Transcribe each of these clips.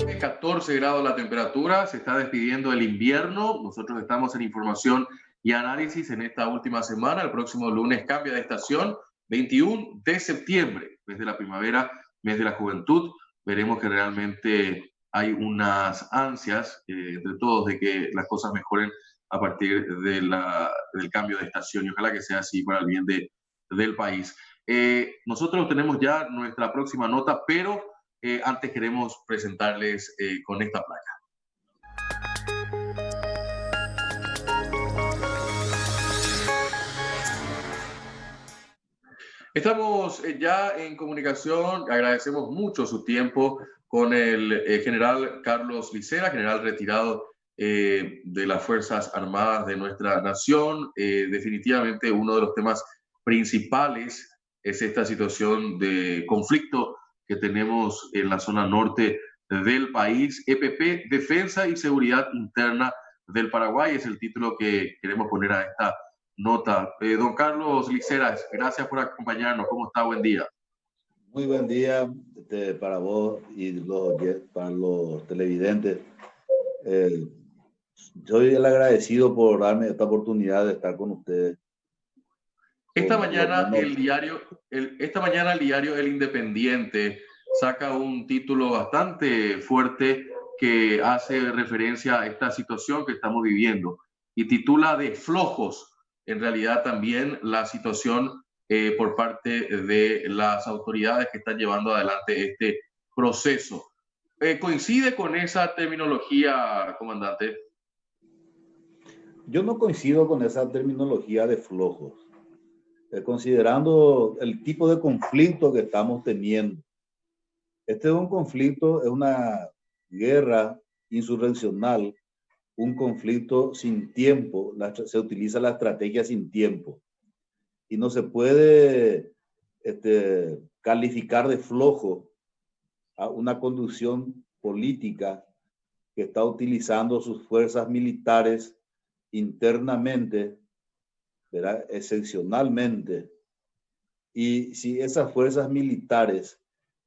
14 grados la temperatura, se está despidiendo el invierno. Nosotros estamos en información y análisis en esta última semana. El próximo lunes cambia de estación, 21 de septiembre, mes de la primavera, mes de la juventud. Veremos que realmente hay unas ansias entre todos de que las cosas mejoren a partir del cambio de estación y ojalá que sea así para el bien del país. Nosotros tenemos ya nuestra próxima nota, pero antes queremos presentarles con esta placa. Estamos ya en comunicación, agradecemos mucho su tiempo con el general Carlos Licera, general retirado de las Fuerzas Armadas de nuestra nación. Definitivamente uno de los temas principales es esta situación de conflicto que tenemos en la zona norte del país. EPP, Defensa y Seguridad Interna del Paraguay, es el título que queremos poner a esta nota. Don Carlos Liceras, gracias por acompañarnos. ¿Cómo está? Buen día. Muy buen día para vos y para los televidentes. Soy el agradecido por darme esta oportunidad de estar con ustedes. Esta mañana el diario El Independiente saca un título bastante fuerte que hace referencia a esta situación que estamos viviendo y titula de flojos, en realidad también la situación por parte de las autoridades que están llevando adelante este proceso. ¿Coincide con esa terminología, comandante? Yo no coincido con esa terminología de flojos, considerando el tipo de conflicto que estamos teniendo. Este es un conflicto, es una guerra insurreccional, un conflicto sin tiempo. Se utiliza la estrategia sin tiempo y no se puede calificar de flojo a una conducción política que está utilizando sus fuerzas militares internamente, ¿verdad? Excepcionalmente. Y si esas fuerzas militares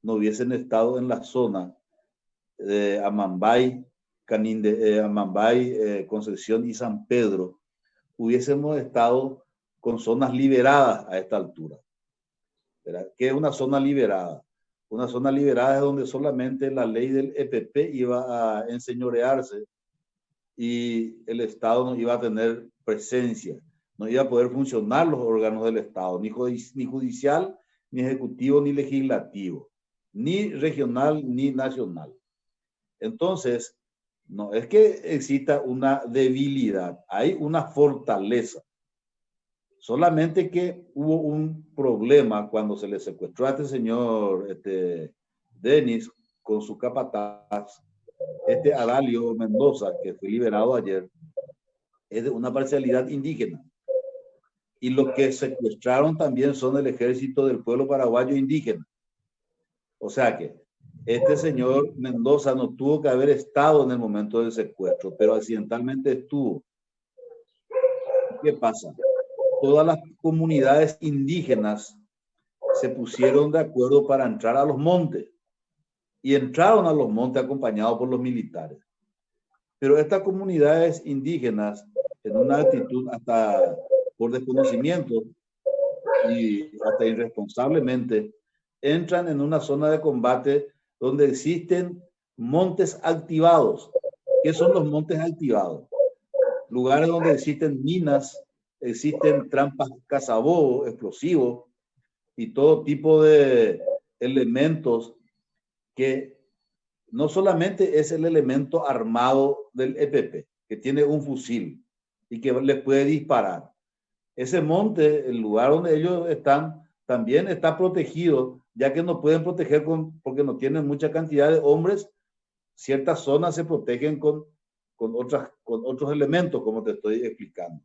no hubiesen estado en la zona de Amambay, Concepción y San Pedro, hubiésemos estado con zonas liberadas a esta altura. ¿Verdad? ¿Qué es una zona liberada? Una zona liberada es donde solamente la ley del EPP iba a enseñorearse y el Estado no iba a tener presencia, no iba a poder funcionar los órganos del Estado, ni judicial, ni ejecutivo, ni legislativo, ni regional, ni nacional. Entonces, no es que exista una debilidad, hay una fortaleza. Solamente que hubo un problema cuando se le secuestró a este señor Denis con su capataz, Adalio Mendoza, que fue liberado ayer, es de una parcialidad indígena. Y los que secuestraron también son el ejército del pueblo paraguayo indígena. O sea que este señor Mendoza no tuvo que haber estado en el momento del secuestro, pero accidentalmente estuvo. ¿Qué pasa? Todas las comunidades indígenas se pusieron de acuerdo para entrar a los montes y entraron a los montes acompañados por los militares. Pero estas comunidades indígenas, en una actitud hasta por desconocimiento y hasta irresponsablemente, entran en una zona de combate donde existen montes activados. ¿Qué son los montes activados? Lugares donde existen minas, existen trampas cazabobo, explosivos y todo tipo de elementos que no solamente es el elemento armado del EPP, que tiene un fusil y que les puede disparar. Ese monte, el lugar donde ellos están, también está protegido, ya que no pueden proteger porque no tienen mucha cantidad de hombres. Ciertas zonas se protegen con otros elementos, como te estoy explicando.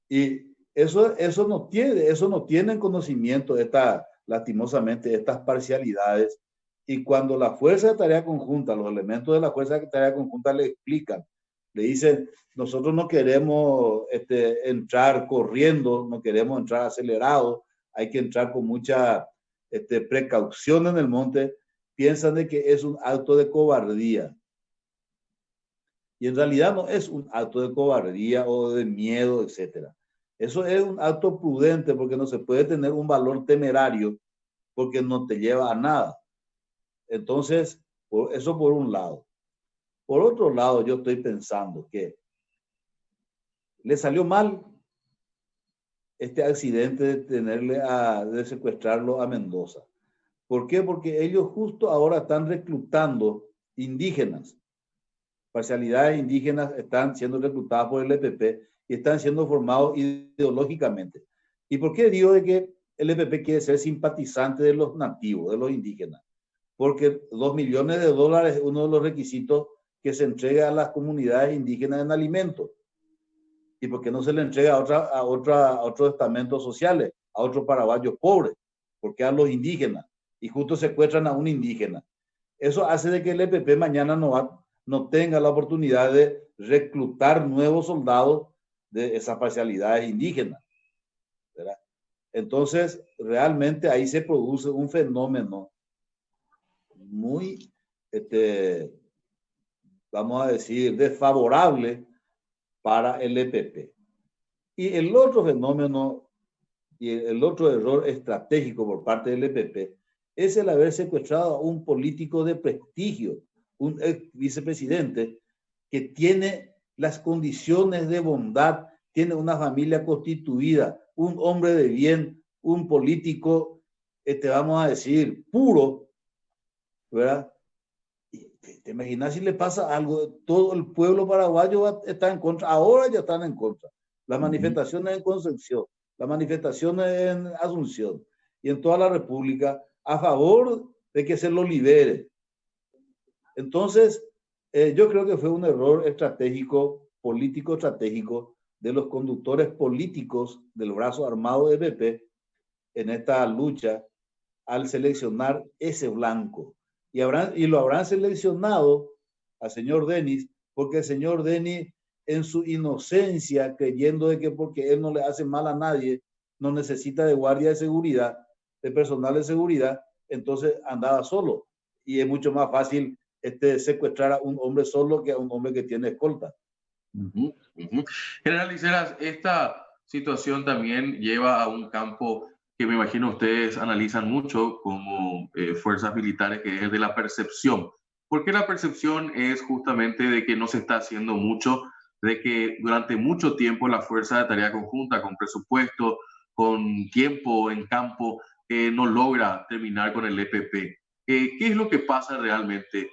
Y eso no tienen conocimiento, lastimosamente, estas parcialidades. Y cuando la fuerza de tarea conjunta, los elementos de la fuerza de tarea conjunta le explican, le dicen, nosotros no queremos entrar corriendo, no queremos entrar acelerado, hay que entrar con mucha precaución en el monte. piensan de que es un acto de cobardía. Y en realidad no es un acto de cobardía o de miedo, etc. Eso es un acto prudente porque no se puede tener un valor temerario porque no te lleva a nada. Entonces, eso por un lado. Por otro lado, yo estoy pensando que le salió mal este accidente de secuestrarlo a Mendoza. ¿Por qué? Porque ellos justo ahora están reclutando indígenas. Parcialidades indígenas están siendo reclutadas por el EPP y están siendo formados ideológicamente. ¿Y por qué digo de que el EPP quiere ser simpatizante de los nativos, de los indígenas? Porque $2 millones es uno de los requisitos que se entrega a las comunidades indígenas en alimentos. ¿Y por qué no se le entrega a otros estamentos sociales, a otros paraguayos pobres? Porque a los indígenas. Y justo secuestran a un indígena. Eso hace de que el EPP mañana no tenga la oportunidad de reclutar nuevos soldados de esas parcialidades indígenas, ¿verdad? Entonces, realmente ahí se produce un fenómeno muy, vamos a decir, desfavorable para el EPP. Y el otro fenómeno y el otro error estratégico por parte del EPP es el haber secuestrado a un político de prestigio, un ex vicepresidente que tiene las condiciones de bondad, tiene una familia constituida, un hombre de bien, un político, vamos a decir, puro, ¿verdad? ¿Te imaginas si le pasa algo? Todo el pueblo paraguayo está en contra, ahora ya están en contra. Las manifestaciones en Concepción, las manifestaciones en Asunción y en toda la República a favor de que se lo libere. Entonces, yo creo que fue un error estratégico, político estratégico, de los conductores políticos del brazo armado de EPP en esta lucha al seleccionar ese blanco. Y lo habrán seleccionado al señor Denis, porque el señor Denis, en su inocencia, creyendo de que porque él no le hace mal a nadie, no necesita de guardia de seguridad, de personal de seguridad, entonces andaba solo. Y es mucho más fácil secuestrar a un hombre solo que a un hombre que tiene escolta. General Liceras, esta situación también lleva a un campo que me imagino ustedes analizan mucho como fuerzas militares, que es el de la percepción. Porque la percepción es justamente de que no se está haciendo mucho, de que durante mucho tiempo la Fuerza de Tarea Conjunta, con presupuesto, con tiempo en campo, no logra terminar con el EPP. ¿Qué es lo que pasa realmente?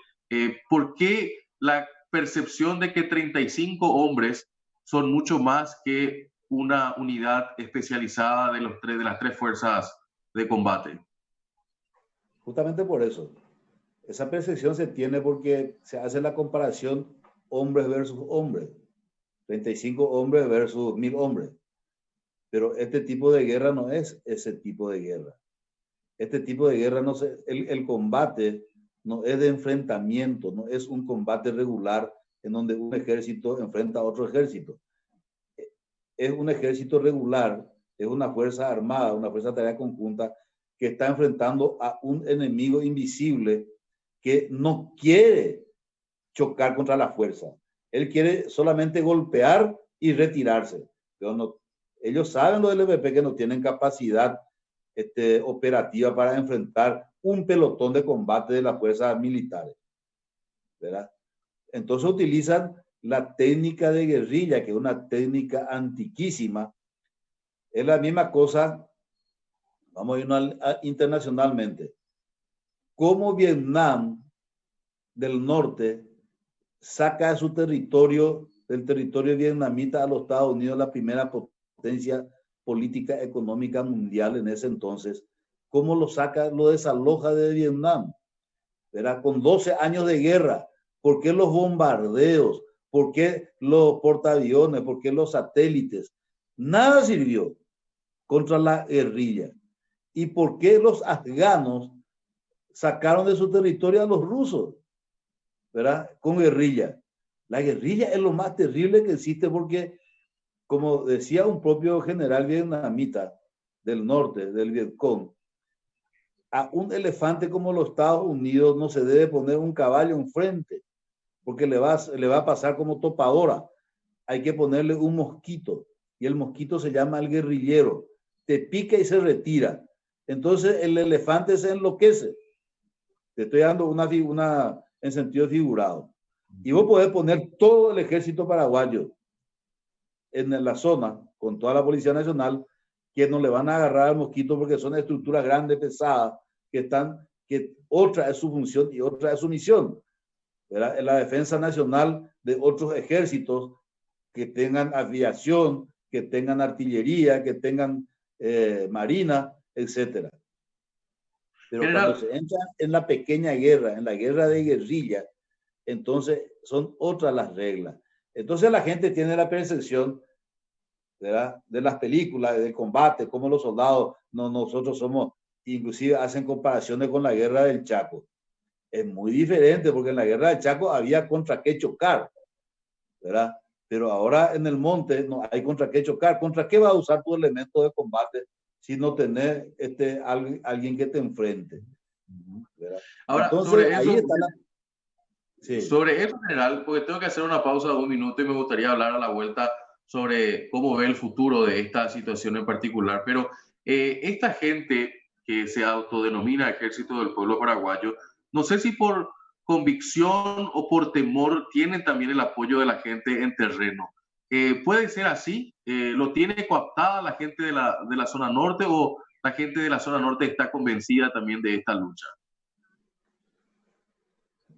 ¿Por qué la percepción de que 35 hombres son mucho más que una unidad especializada de las tres fuerzas de combate? Justamente por eso. Esa percepción se tiene porque se hace la comparación hombres versus hombres. 35 hombres versus 1000 hombres. Pero este tipo de guerra no es ese tipo de guerra. Este tipo de guerra no se, el combate no es de enfrentamiento, no es un combate regular en donde un ejército enfrenta a otro ejército. Es un ejército regular, es una fuerza armada, una fuerza de tarea conjunta que está enfrentando a un enemigo invisible que no quiere chocar contra la fuerza. Él quiere solamente golpear y retirarse. Pero no, ellos saben, los del EPP, que no tienen capacidad operativa para enfrentar un pelotón de combate de las fuerzas militares, ¿verdad? Entonces utilizan la técnica de guerrilla, que es una técnica antiquísima. Es la misma cosa, vamos a irnos internacionalmente. Como Vietnam del Norte saca de su territorio, del territorio vietnamita a los Estados Unidos, la primera potencia política económica mundial en ese entonces, ¿cómo lo saca, lo desaloja de Vietnam? ¿Verdad? Con 12 años de guerra. ¿Por qué los bombardeos? ¿Por qué los portaaviones? ¿Por qué los satélites? Nada sirvió contra la guerrilla. ¿Y por qué los afganos sacaron de su territorio a los rusos? ¿Verdad? Con guerrilla. La guerrilla es lo más terrible que existe porque, como decía un propio general vietnamita del norte, del Vietcong, a un elefante como los Estados Unidos no se debe poner un caballo enfrente, porque le va a pasar como topadora. Hay que ponerle un mosquito, y el mosquito se llama el guerrillero. Te pica y se retira. Entonces el elefante se enloquece. Te estoy dando una en sentido figurado. Y vos podés poner todo el ejército paraguayo en la zona, con toda la Policía Nacional, que no le van a agarrar al mosquito porque son estructuras grandes, pesadas, que otra es su función y otra es su misión. ¿Verdad? En la defensa nacional de otros ejércitos que tengan aviación, que tengan artillería, que tengan marina, etcétera. Pero General, cuando se entra en la pequeña guerra, en la guerra de guerrilla, entonces son otras las reglas. Entonces la gente tiene la percepción, ¿verdad?, de las películas, del combate, como los soldados, nosotros somos, inclusive hacen comparaciones con la guerra del Chaco. Es muy diferente porque en la guerra del Chaco había contra qué chocar, ¿verdad? Pero ahora en el monte no hay contra qué chocar. ¿Contra qué va a usar tu elemento de combate si no tenés alguien que te enfrente? ¿Verdad? ahora, Entonces, ahí está la... Sí. sobre eso, general, porque tengo que hacer una pausa de un minuto y me gustaría hablar a la vuelta sobre cómo ve el futuro de esta situación en particular. Pero esta gente que se autodenomina Ejército del Pueblo Paraguayo, no sé si por convicción o por temor tienen también el apoyo de la gente en terreno. ¿Puede ser así? ¿Lo tiene cooptada la gente de la zona norte o la gente de la zona norte está convencida también de esta lucha?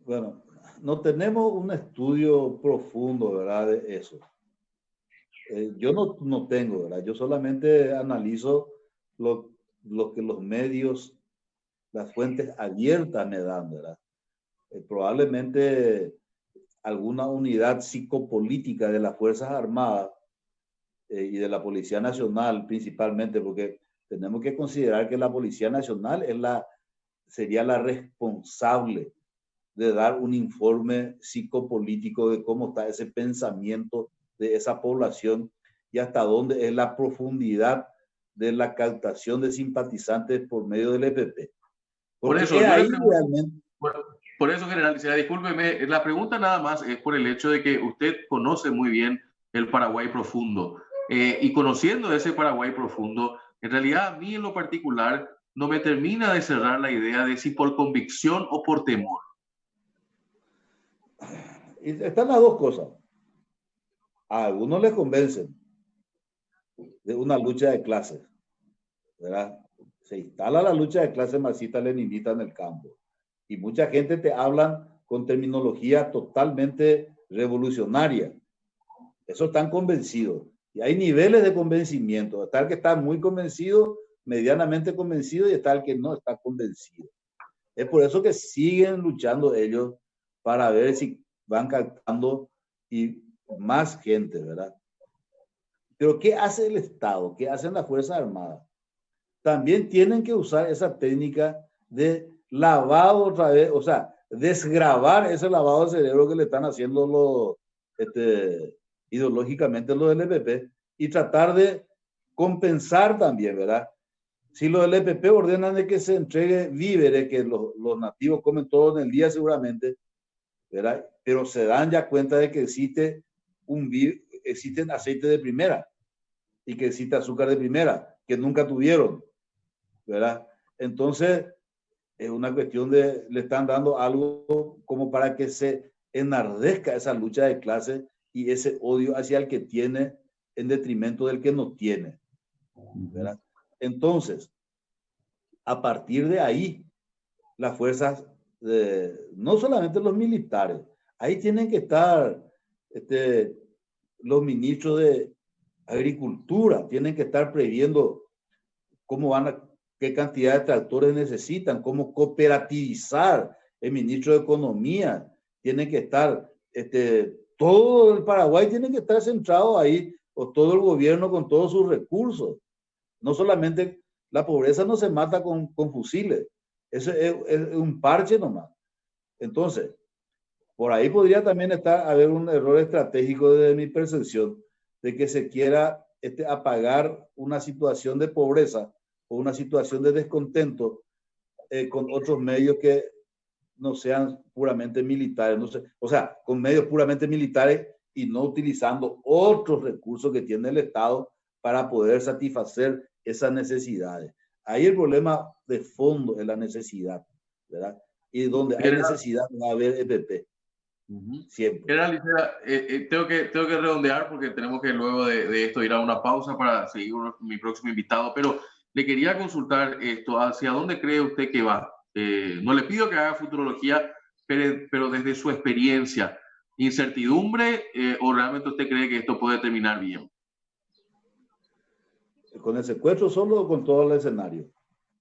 Bueno, no tenemos un estudio profundo, ¿verdad?, de eso. Yo no tengo, ¿verdad? Yo solamente analizo lo que los medios, las fuentes abiertas me dan, ¿verdad? Probablemente alguna unidad psicopolítica de las Fuerzas Armadas y de la Policía Nacional principalmente, porque tenemos que considerar que la Policía Nacional sería la responsable de dar un informe psicopolítico de cómo está ese pensamiento de esa población y hasta dónde es la profundidad de la captación de simpatizantes por medio del EPP. Por Porque eso, es yo le ahí pregunto, realmente... por eso, general, discúlpeme, la pregunta nada más es por el hecho de que usted conoce muy bien el Paraguay profundo. Y conociendo ese Paraguay profundo, en realidad a mí en lo particular no me termina de cerrar la idea de si por convicción o por temor. Están las dos cosas. A algunos les convencen de una lucha de clases, ¿verdad? Se instala la lucha de clases marxista-leninista en el campo. Y mucha gente te habla con terminología totalmente revolucionaria. Eso están convencidos. Y hay niveles de convencimiento. Está el que está muy convencido, medianamente convencido, y está el que no está convencido. Es por eso que siguen luchando ellos para ver si van captando y más gente, ¿verdad? Pero ¿qué hace el Estado? ¿Qué hacen las Fuerzas Armadas? También tienen que usar esa técnica de lavado otra vez, o sea, desgravar ese lavado de cerebro que le están haciendo ideológicamente los del EPP y tratar de compensar también, ¿verdad? Si los del EPP ordenan de que se entregue víveres, que los nativos comen todo en el día seguramente, ¿verdad? Pero se dan ya cuenta de que existen aceite de primera y que existe azúcar de primera, que nunca tuvieron, ¿verdad? Entonces, es una cuestión le están dando algo como para que se enardezca esa lucha de clases y ese odio hacia el que tiene en detrimento del que no tiene, ¿verdad? Entonces, a partir de ahí, las fuerzas, no solamente los militares, ahí tienen que estar los ministros de Agricultura, tienen que estar previendo qué cantidad de tractores necesitan, cómo cooperativizar. El ministro de Economía tiene que estar, todo el Paraguay tiene que estar centrado ahí, o todo el gobierno con todos sus recursos. No solamente la pobreza no se mata con fusiles, eso es un parche nomás. Entonces, por ahí podría también haber un error estratégico desde mi percepción de que se quiera apagar una situación de pobreza o una situación de descontento con otros medios que no sean puramente militares, no sé, o sea, con medios puramente militares y no utilizando otros recursos que tiene el Estado para poder satisfacer esas necesidades. Ahí el problema de fondo es la necesidad, ¿verdad? Y donde hay necesidad va a haber EPP. Siempre. Tengo que redondear porque tenemos que luego de esto ir a una pausa para seguir mi próximo invitado, pero le quería consultar esto, ¿hacia dónde cree usted que va? No le pido que haga futurología, pero desde su experiencia, ¿incertidumbre o realmente usted cree que esto puede terminar bien? ¿Con el secuestro solo o con todo el escenario?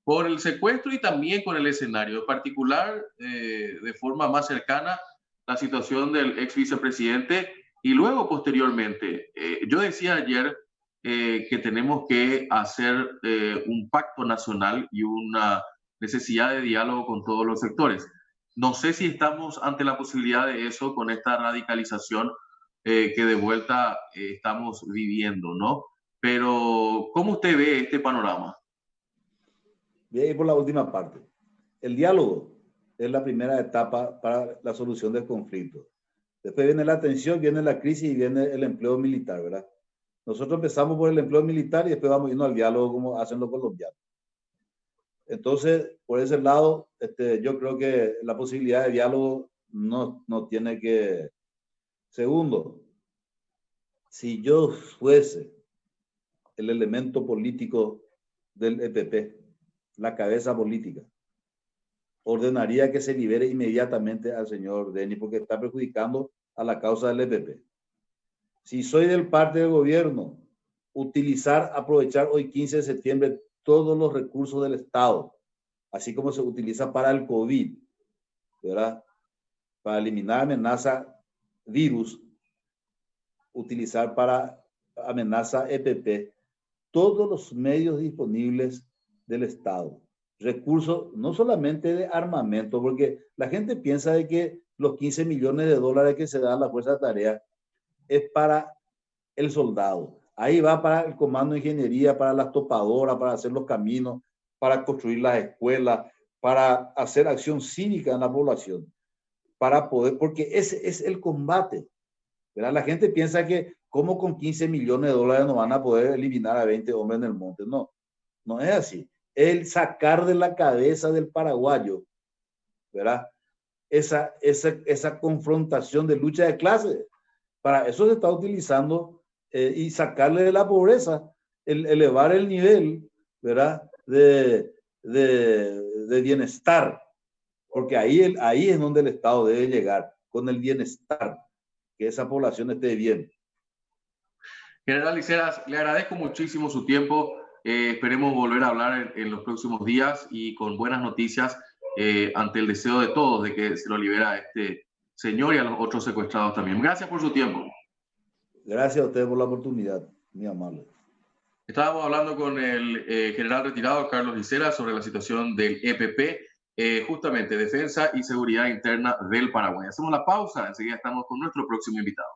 Por el secuestro y también con el escenario, en particular, de forma más cercana, la situación del ex vicepresidente y luego posteriormente. Yo decía ayer que tenemos que hacer un pacto nacional y una necesidad de diálogo con todos los sectores. No sé si estamos ante la posibilidad de eso con esta radicalización que de vuelta estamos viviendo, ¿no? Pero, ¿cómo usted ve este panorama? Voy a ir por la última parte. El diálogo es la primera etapa para la solución del conflicto. Después viene la tensión, viene la crisis y viene el empleo militar, ¿verdad? Nosotros empezamos por el empleo militar y después vamos yendo al diálogo como hacen los colombianos. Entonces, por ese lado, yo creo que la posibilidad de diálogo no tiene que... Segundo, si yo fuese el elemento político del EPP, la cabeza política, ordenaría que se libere inmediatamente al señor Denis porque está perjudicando a la causa del EPP. Si soy del parte del gobierno, aprovechar hoy 15 de septiembre todos los recursos del Estado, así como se utiliza para el COVID, ¿verdad? Para eliminar amenaza virus, utilizar para amenaza EPP todos los medios disponibles del Estado. Recursos no solamente de armamento, porque la gente piensa de que los 15 millones de dólares que se dan a la fuerza de tarea es para el soldado. Ahí va para el comando de ingeniería, para las topadoras, para hacer los caminos, para construir las escuelas, para hacer acción cívica en la población, para poder, porque ese es el combate, ¿verdad? La gente piensa que como con 15 millones de dólares no van a poder eliminar a 20 hombres en el monte. No, no es así. El sacar de la cabeza del paraguayo, ¿verdad? Esa confrontación de lucha de clases. Para eso se está utilizando y sacarle de la pobreza, elevar el nivel, ¿verdad? De bienestar, porque ahí es donde el Estado debe llegar, con el bienestar, que esa población esté bien. General Liceras, le agradezco muchísimo su tiempo. Esperemos volver a hablar en los próximos días y con buenas noticias ante el deseo de todos de que se lo libera a este señor y a los otros secuestrados también. Gracias por su tiempo. Gracias a ustedes por la oportunidad, muy amable. Estábamos hablando con el general retirado Carlos Liceras sobre la situación del EPP, justamente Defensa y Seguridad Interna del Paraguay. Hacemos la pausa, enseguida estamos con nuestro próximo invitado.